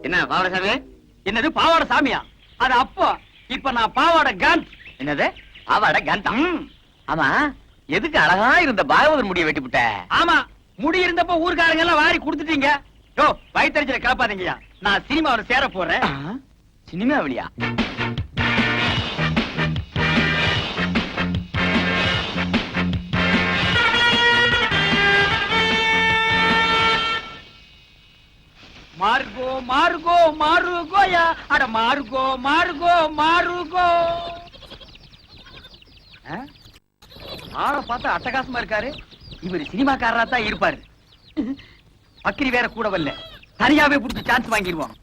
என்ன பாவாடை சாமி? என்னது பாவாடை சாமியா? அது அப்போ. இப்ப நான் பாவாடை காந்த். என்னது பாவாடை காந்தா? ஆமா, எதுக்கு அழகா இருந்த பாகவதர் முடிய வெட்டி விட்ட? ஆமா, முடி இருந்தப்ப ஊர்க்காரங்க எல்லாம் வாரி கொடுத்துட்டீங்க. யோ, வயித்தறிச்சல கிளப்பாதீங்கயா. நான் சினிமாவில் சேர போறேன். சினிமாவிலியா? மார்கோ மார்கோ மாருகோயா, அட மார்கோ மார்கோ மாருகோ. ஆளை பார்த்தா அட்டகாசமா இருக்காரு. இவர் சினிமாக்காரரா தான் இருப்பாரு. அக்கிரி வேற கூட வரல, தனியாவே புடிச்சு சான்ஸ் வாங்கிடுவோம்.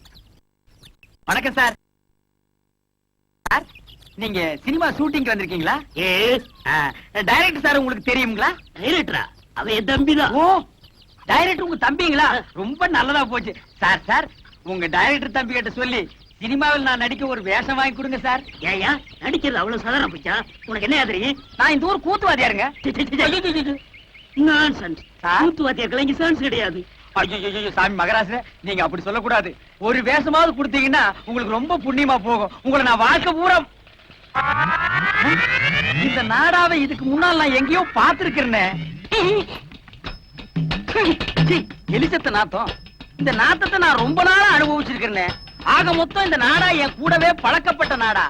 வணக்கம் சார். சார், நீங்க சினிமா ஷூட்டிங் வந்திருக்கீங்களா? டைரக்டர் சார் உங்களுக்கு தெரியுங்களா? டைரக்டரா? அவன் என் தம்பிதான். ஓ, டைரக்டர் உங்க தம்பிங்களா? ரொம்ப நல்லதா போச்சு. சார் சார், உங்க டைரக்டர் தம்பி கிட்ட சொல்லி சினிமாவில் நான் நடிக்க ஒரு வேஷம் வாங்கி கொடுங்க சார். ஏயா நடிக்கிறது அவ்வளவு சாதாரண போச்சா? உனக்கு என்ன தெரியும்? நான் இந்த ஊர் கூத்துவாதியாருங்க. நான்சென்ஸ். கூத்துவாதியார்கள் இங்க சான்ஸ் கிடையாது. ஐயோ சாமி மகராச, நீங்க அப்படி சொல்லக்கூடாது. ஒரு வேஷமாவது கொடுத்தீங்கன்னா உங்களுக்கு ரொம்ப புண்ணியமா போகும். உங்களை நான் வாழ்க்கை பூரா இந்த நாடாவை இதுக்கு முன்னால் நான் எங்கேயோ பார்த்திருக்கிறேன். எலிசத்த நாத்தம். இந்த நாத்தத்தை நான் ரொம்ப நாளா அனுபவிச்சிருக்கிறேன். ஆக மொத்தம் இந்த நாடா என் கூடவே பழக்கப்பட்ட நாடா.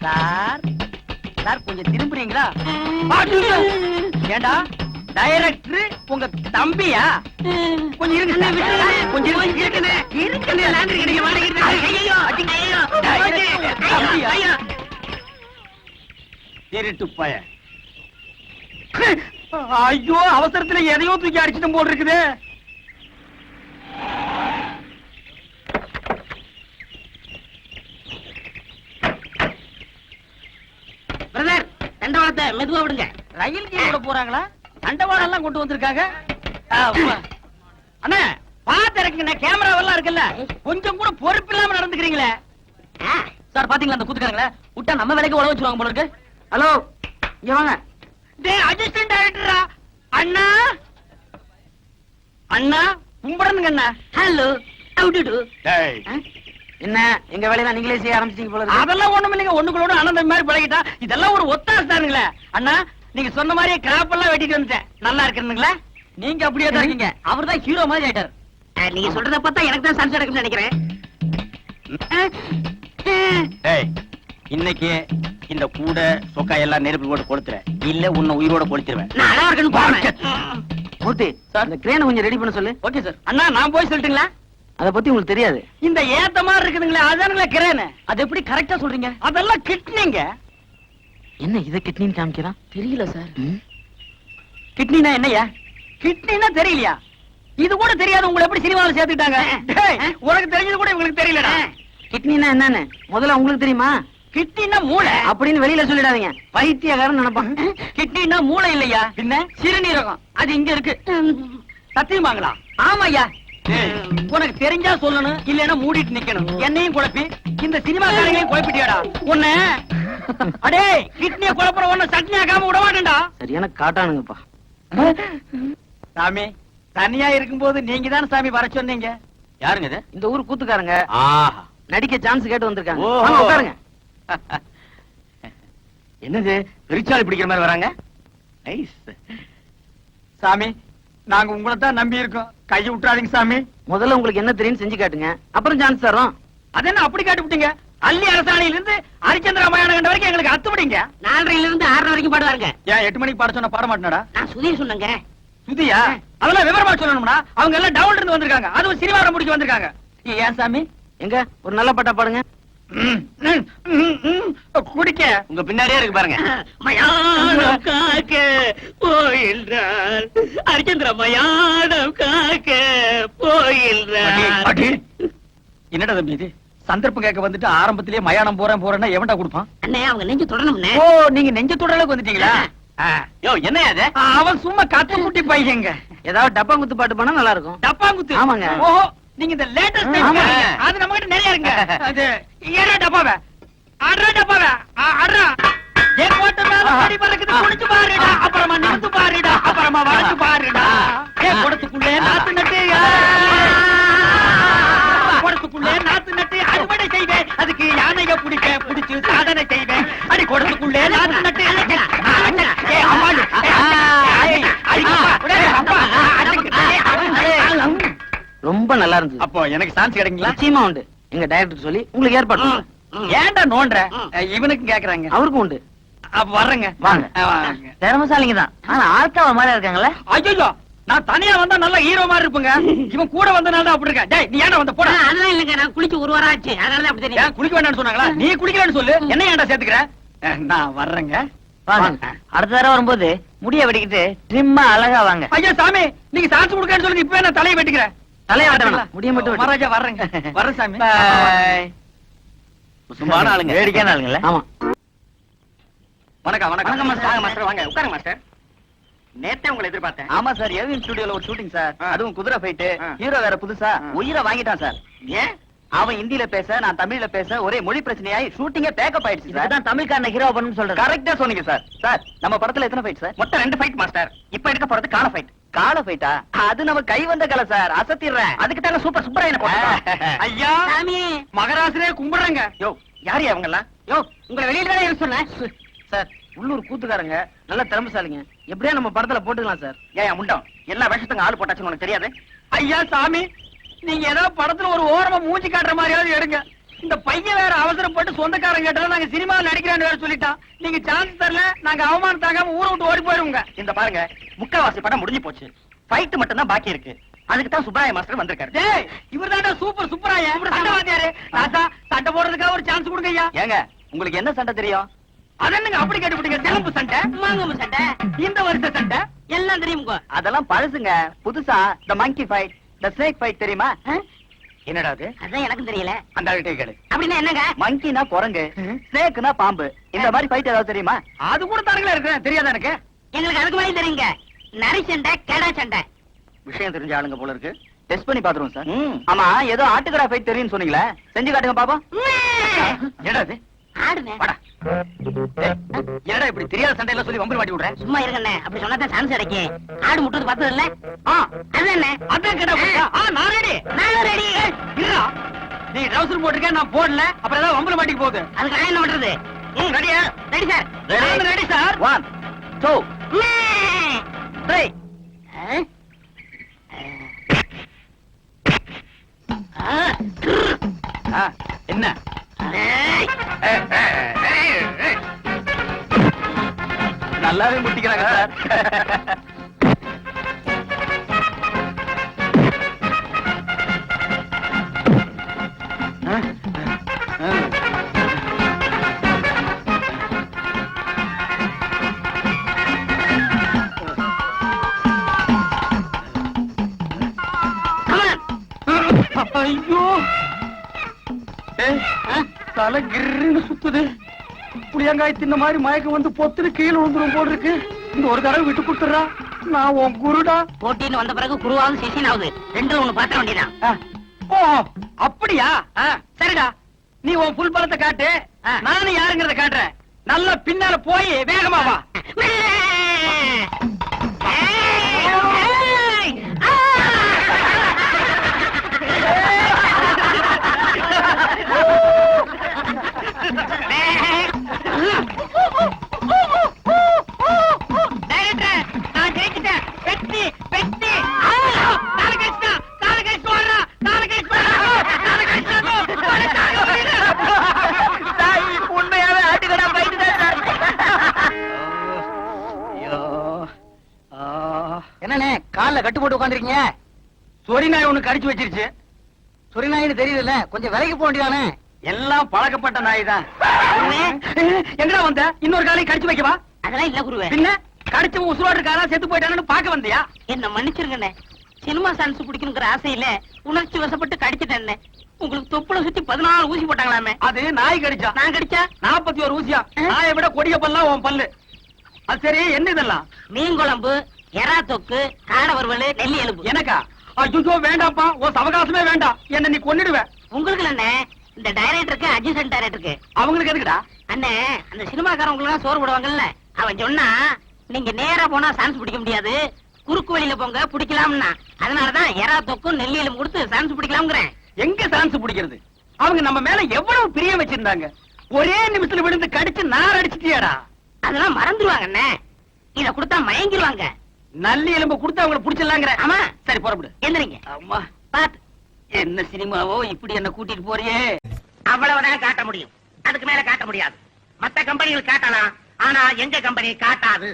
சார் சார், கொஞ்சம் திரும்புறீங்களா? ஏண்டா டைரக்டர் உங்க தம்பியா? கொஞ்சம் இருங்க, கொஞ்சம் திருட்டு பய. ஐயோ, அவசரத்துல எதையோ தூக்கி அடிச்சுட்டு போல் இருக்குது. பிரதர், தண்டவாளத்தை மெதுவா விடுங்க. ரயில் கீழ போறாங்களா? தண்டவாளம் எல்லாம் கொண்டு வந்திருக்காங்க. அண்ணா பாத்து இறக்குங்க, கேமராவெல்லாம் இருக்குல்ல. கொஞ்சம் கூட பொறுப்பு இல்லாம நடந்துக்கிறீங்களே. சார் பாத்தீங்களா அந்த கூத்துக்காரங்கள? விட்டா நம்ம வேலைக்கு உழவு வச்சுருவாங்க போல இருக்கு. ஹலோ, இங்க வாங்க. டேய் அசிஸ்டன்ட் டைரக்டரா? அண்ணா அண்ணா கும்பிடணுங்க அண்ணா. Hello, how do do? டேய் என்ன எங்க வேலையெல்லாம் நீங்களே செய்ய ஆரம்பிச்சீங்க போல இருக்கு. அதெல்லாம் ஒண்ணும் இல்லைங்க, ஒண்ணுக்குள்ள அண்ணன் மாதிரி பழகிட்டா. இதெல்லாம் ஒரு ஒத்தாசை தானுங்களே. அண்ணா, நீங்க சொன்ன மாதிரியே கிராப் எல்லாம் வெட்டிட்டு வந்துட்டேன். நல்லா இருக்குங்களா? நீங்க அப்படியே தான் இருக்கீங்க. அவர் தான் ஹீரோ மாதிரி ஆயிட்டார். நீங்க சொல்றத பார்த்தா எனக்கு தான் சான்ஸ் எடுக்கும்னு நினைக்கிறேன். இன்னைக்கு இந்த கூட சொக்கா எல்லாம் நெருப்பு போட்டு கொடுத்துறேன், இல்ல உன்னை உயிரோட கொடுத்துருவேன். நல்லா இருக்குன்னு மூர்த்தி சார், இந்த கிரேனை கொஞ்சம் ரெடி பண்ண சொல்லு. Okay sir. அண்ணா நான் போய் சொல்லட்டுங்களா? அத பத்தி உங்களுக்கு தெரியாது. இந்த ஏத்த மாதிரி இருக்குதுங்களே, அதானுங்களா கிரேன். அது எப்படி கரெக்டா சொல்றீங்க? அதெல்லாம் கிட்னிங்க. என்ன இத கிட்னின்னு காமிக்கிறான்? தெரியல சார். கிட்னினா என்னையா? கிட்னினா தெரியலையா? இது கூட தெரியாது. உங்களை எப்படி சினிமாவில் சேர்த்துட்டாங்க? உனக்கு தெரிஞ்சது கூட உங்களுக்கு தெரியலடா. கிட்னினா என்னன்னு முதல்ல உங்களுக்கு தெரியுமா? கிட்னினா மூளை அப்படின்னு வெளியில சொல்லிடாதீங்க, பைத்தியக்காரன் நினைப்பான். கிட்னினா மூளை இல்லையா, பின்ன சிறுநீரகம். அது இங்க இருக்கு. சத்தியமாங்களா? ஆமாய்யா. உனக்கு தெரிஞ்சா சொல்லணும், இல்லன்னா மூடிட்டு நிக்கணும். என்னையும் குழப்பி இந்த சினிமாக்காரங்களையும் குழப்பிட்டியாடா உன்ன. அடே, கிட்னிய குழப்பற உன்ன சட்னி ஆகாம விட மாட்டேன்டா. சரியான காட்டானுங்கப்பா. சாமி, தனியா இருக்கும்போது நீங்க தான் சாமி வர சொன்னீங்க. யாருங்க இது? இந்த ஊர் கூத்துக்காரங்க. ஆஹா, நடிக்க சான்ஸ் கேட்டு வந்திருக்காங்க. உட்காருங்க. என்னது பெருச்சாளி பிடிக்கிற மாதிரி வராங்க? சாமி, நாங்க உங்களை தான் நம்பி இருக்கோம். கையை விட்டுறாதீங்க சாமி. முதல்ல உங்களுக்கு என்ன தெரியும் செஞ்சு காட்டுங்க, அப்புறம் சான்ஸ் தரோம். அதென்ன அப்படி காட்டி விட்டீங்க? அள்ளி அரசாணையில இருந்து ஹரிச்சந்திர ராமாயணம் கண்ட வரைக்கும் எங்களுக்கு அத்துப்படிங்க. 4:30 இருந்து 6:30 வரைக்கும் பாடுவாங்க. ஏன் 8 மணிக்கு பாட சொன்னா பாட மாட்டேனடா? நான் சுதீர் சொன்னங்க. சுதியா? அதெல்லாம் விவரமா சொல்லணும்னா, அவங்க எல்லாம் டவுன்ல இருந்து வந்திருக்காங்க. அதுவும் சினிமாவை முடிக்க வந்திருக்காங்க. ஏன் சாமி? எங்க ஒரு நல்ல பாட்டா பாடுங்க. குடிக்க உங்க பின்னாடியே இருக்கு பாருங்க. மயானம் காக்க போயில்றார், ஹரிச்சந்திர மயானம் காக்க போயில்றார். என்னடா தம்பி இது? சந்தர்ப்பம் கேட்க வந்துட்டு ஆரம்பத்திலேயே மயானம் போறேன்னா எவன்டா கொடுப்பான்? அண்ணே, அவங்க நெஞ்சு தொடணும்னே. ஓ, நீங்க நெஞ்சு தொடலுக்கு வந்துட்டீங்களா? யோ, என்ன அது? அவன் சும்மா கத்து குட்டி பையங்க. ஏதாவது டப்பாங்குத்து பாட்டு பண்ணா நல்லா இருக்கும். டப்பாங்குத்து? ஆமாங்க. ஓஹோ, நீங்க இந்த லேட்டஸ்ட் அது நம்ம கிட்ட நிறைய இருங்க. அது ஏறா டப்பாவே. அட்ரா டப்பாவே அட்ரா ஏ கோட்டை மேல படி பறக்குது குடிச்சு பாருடா அப்புறமா நிமிந்து பாருடா அப்புறமா வளைச்சு பாருடா ஏ குடத்துக்குள்ளே நாத்து நட்டு குடத்துக்குள்ளே நாத்து நட்டு அறுவடை செய்வேன் அதுக்கு யானைய புடிச்சு சாதனை செய்வேன் அடி குடத்துக்குள்ளே நாத்து நட்டு ஏ அம்மாளு ரொம்ப நல்லா இருந்துச்சு. அப்போ எனக்கு சான்ஸ் கிடைக்குங்களா? நிச்சயமா உண்டு. எங்க டைரக்டர் சொல்லி உங்களுக்கு ஏற்பாடு பண்றேன். ஏன்டா நோன்ற இவனுக்கு கேக்குறாங்க. அவருக்கும் உண்டு. அப்ப வர்றேங்க. வாங்க. வாங்க. திறமசாலிங்க தான். ஆனா ஆள்காவ மாதிரி இருக்காங்களே. ஐயோ நான் தனியா வந்தா நல்ல ஹீரோ மாதிரி இருப்பேங்க. இவன் கூட வந்தனால தான் அப்படி இருக்க. டேய் நீ ஏன்டா வந்த போடா. அதெல்லாம் இல்லங்க, நான் குளிச்சு ஒரு வாரம் ஆச்சு, அதனால அப்படி தெரியும். ஏன் குளிக்க வேண்டாம்னு சொன்னாங்களா? நீ குளிக்கலன்னு சொல்லு. என்ன ஏன்டா சேர்த்துக்கற? நான் வர்றேங்க. வாங்க. அடுத்த தடவை வரும்போது முடிய வெட்டிக்கிட்டு ட்ரிம்மா அழகா வாங்க. ஐயா சாமி நீங்க சான்ஸ் கொடுக்கன்னு சொல்லுங்க. இப்பவே நான் தலையை வெட்டிக்கிறேன். தலைய வெட்ட வேணாம். முடிய மட்டும் வெட்டு. மகாராஜா வர்றேங்க. வர்றேன் சாமி. பை. சும்மான ஆளுங்க. வேடிக்கையான ஆளுங்களே. ஆமா. வணக்கம் வணக்கம். வணக்கம் மாஸ்டர். வாங்க மாஸ்டர் வாங்க உட்காருங்க மாஸ்டர். நேத்தே உங்களை எதிர்பார்த்தேன். ஆமா சார், ஏவிஎம் ஸ்டுடியோல ஒரு ஷூட்டிங் சார். அதுவும் குதிரை ஃபைட். ஹீரோ வேற புதுசா உயிரை வாங்கிட்டான் சார். ஏன்? அவன் ஹிந்தில பேச, நான் தமிழ்ல பேச ஒரே மொழி பிரச்சனையாயி ஷூட்டிங்கே பேக்கப் ஆயிடுச்சு சார். இதுதான் தமிழ்காரன ஹீரோ பண்ணனும் சொல்றது. கரெக்ட்டா சொன்னீங்க சார். சார் நம்ம படத்துல எத்தனை ஃபைட் சார்? மொத்தம் 2 ஃபைட் மாஸ்டர். இப்ப எடுக்க போறது கால ஃபைட். கால ஃபைட்டா? அது நம்ம கை வந்த கலை சார். அசத்திடுறேன். அதுக்கு தாங்க சூப்பர் சூப்பராயன போட்டோம். ஐயா சாமி, மகாராஜரே கும்பிடுறேங்க. யோ யாரு அவங்கலாம்? யோ உங்களை வெளியில தானே இருக்க சொன்னேன். சார் உள்ளூர் கூத்துக்காரங்க நல்ல திறமைசாலிங்க. எப்படியா நம்ம படத்துல போட்டுக்கலாம் சார். ஏன் முண்டம் எல்லா வேஷத்துக்கும் ஆள் போட்டாச்சுன்னு உனக்கு தெரியாது? ஐயா சாமி நீங்க ஏதோ படத்துல ஒரு ஓரமா மூஞ்சி காட்டுற மாதிரியாவது எடுங்க. இந்த பையன் வேற அவசரப்பட்டு சொந்தக்காரங்க கேட்டா நாங்க சினிமாவில் நடிக்கிறேன்னு வேற சொல்லிட்டான். நீங்க சான்ஸ் தரல, நாங்க அவமானம் தாங்காம ஊரை விட்டு ஓடி போயிருவோங்க. இந்த பாருங்க, முக்காவாசி படம் முடிஞ்சு போச்சு. ஃபைட் மட்டும் தான் பாக்கி இருக்கு. அதுக்கு தான் சுப்ராய மாஸ்டர் வந்திருக்காரு. டேய் இவர்தான்டா சூப்பர் சூப்பராயா சண்டை வாத்தியாரு. ராசா சண்டை போடுறதுக்காக ஒரு சான்ஸ் கொடுங்க ஐயா. ஏங்க உங்களுக்கு என்ன சண்டை தெரியும்? அதென்னங்க அப்படி கேட்டுவிட்டீங்க? சிலம்பு சண்டை, மாங்கம்பு சண்டை, இந்த வருஷ சண்டை எல்லாம் தெரியுமுங்க. அதெல்லாம் பழசுங்க. புதுசா த மங்கி ஃபைட், த ஸ்னேக் ஃபைட் தெரியுமா? என்னடா அது? அதான் எனக்கும் தெரியல. அந்த ஆள்கிட்ட கேளு. அப்படின்னா என்னங்க? மங்கினா குரங்கு, ஸ்னேக்னா பாம்பு. இந்த மாதிரி ஃபைட் ஏதாவது தெரியுமா? அது கூட தரங்களா இருக்கு. தெரியாதா எனக்கு? எங்களுக்கு அதுக்கு மேலே தெரியுங்க. நரி சண்டை, கெடா சண்டை. விஷயம் தெரிஞ்ச ஆளுங்க போல இருக்கு. டெஸ்ட் பண்ணி பாத்துருவோம் சார். ஆமா ஏதோ ஆட்டுக்கடா ஃபைட் தெரியும்னு சொன்னீங்களே, செஞ்சு காட்டுங்க பாப்போம். என்னடா அது? ஆடுனே. வாடா. என்னடா இப்படி தெரியாத சண்டையில சொல்லி வம்பு மாட்டி விடுறேன்? சும்மா இருங்கண்ணே, அப்படி சொன்னா சான்ஸ் கிடைக்கும். ஆடு முட்டது பார்த்தது இல்ல? அதுதானே. அதான் கேட்டா போச்சா? நான் ரெடி. நானும் ரெடி. இருடா. நீ ட்ரவுசர் போட்டிருக்க, நான் போடல. அப்புறம் ஏதாவது வம்புல மாட்டிக்கு போகுது. அதுக்கு நான் என்ன பண்றது? ரெடியா? Ready sir. நான் ரெடி சார். 1 2 3. என்ன நல்லாவே முட்டிக்கிறாங்க சார். ஐயோ தலை கிருன்னு சுத்துது. புளியங்காய் தின்ன மாதிரி மயக்கம் வந்து பொத்துன்னு கீழே விழுந்துரும் போல் இருக்கு. இந்த ஒரு தடவை விட்டு கொடுத்துறா. நான் உன் குருடா. போட்டின்னு வந்த பிறகு குருவாவது சிஷியன் ஆகுது. ரெண்டு ஒண்ணு பாத்திர வேண்டியதான். ஓ அப்படியா? சரிடா, நீ உன் புல் பலத்தை காட்டு, நானும் யாருங்கிறத காட்டுறேன். நல்லா பின்னால போய் வேகமா வா. நான் ஜெயிச்சிட்டேன். வெட்டி வெட்டி உண்மையாவே ஆட்டுக்கடா ஃபைட் தான் சார். என்னண்ணே கால்ல கட்டு போட்டு உட்காந்துருக்கீங்க? சொரி நாய் ஒண்ணு கடிச்சு வச்சிருச்சு. சொரி நாயின்னு தெரியல, கொஞ்சம் விலைக்கு போக வேண்டியதானே? எல்லாம் பழக்கப்பட்ட நாய் தான். எங்கடா வந்த? இன்னொரு காலையும் கடிச்சு வைக்கவா? அதெல்லாம் இல்ல குருவே. பின்ன கடிச்சு உசுரோடு இருக்காரா செத்து போயிட்டானு பாக்க வந்தியா? என்ன மன்னிச்சிருங்கண்ணே, சினிமா சான்ஸ் பிடிக்கணுங்கிற ஆசையில உணர்ச்சி வசப்பட்டு கடிச்சிட்டேன். உங்களுக்கு தொப்புல சுத்தி 14 ஊசி போட்டாங்களாமே. அது நாய் கடிச்சா. நான் கடிச்சா 41 ஊசியா? நாயை விட கொடிய பல்லாம் உன் பல்லு. அது சரி, என்ன இதெல்லாம்? மீன் குழம்பு, எறா தொக்கு, காடை வறுவல், நெல்லி எலும்பு. எனக்கா? ஐயோ வேண்டாப்பா, உன் அவகாசமே வேண்டாம். என்ன நீ கொன்னிடுவ. உங்களுக்கு என்ன இந்த டைரக்டருக்கு அட்ஜஸ்டன்ட் டைரக்டருக்கு அவங்களுக்கு எதுக்குடா? அண்ணே அந்த சினிமாக்காரங்களுக்கு சோறு போடுவாங்கல்ல அவன் சொன்னா நீங்க நேரா போனா சான்ஸ் பிடிக்க முடியாது குறுக்கு வழியில போங்க பிடிக்கலாம்னா அதனாலதான் எறா தொக்கும் நெல்லியிலும் கொடுத்து சான்ஸ் பிடிக்கலாம்ங்கிறேன். எங்க சான்ஸ் பிடிக்கிறது? அவங்க நம்ம மேல எவ்வளவு பிரியம் வச்சிருந்தாங்க. ஒரே நிமிஷத்துல விழுந்து கடிச்சு நார் அடிச்சிட்டியாடா. அதெல்லாம் மறந்துடுவாங்க அண்ணே. இத கொடுத்தா மயங்கிடுவாங்க. நல்லி எலும்பு கொடுத்து அவங்கள புடிச்சிடலாங்கிற. ஆமா. சரி புறப்படு. எந்திரிங்க. அம்மா பாத்து என்ன சினிமாவோ இப்படி என்ன கூட்டிட்டு போறியே. அவ்வளவுதான் காட்ட முடியும். அதுக்கு மேல காட்ட முடியாது. மத்த கம்பெனிகள் காட்டலாம். ஆனா எங்க கம்பெனி காட்டாது.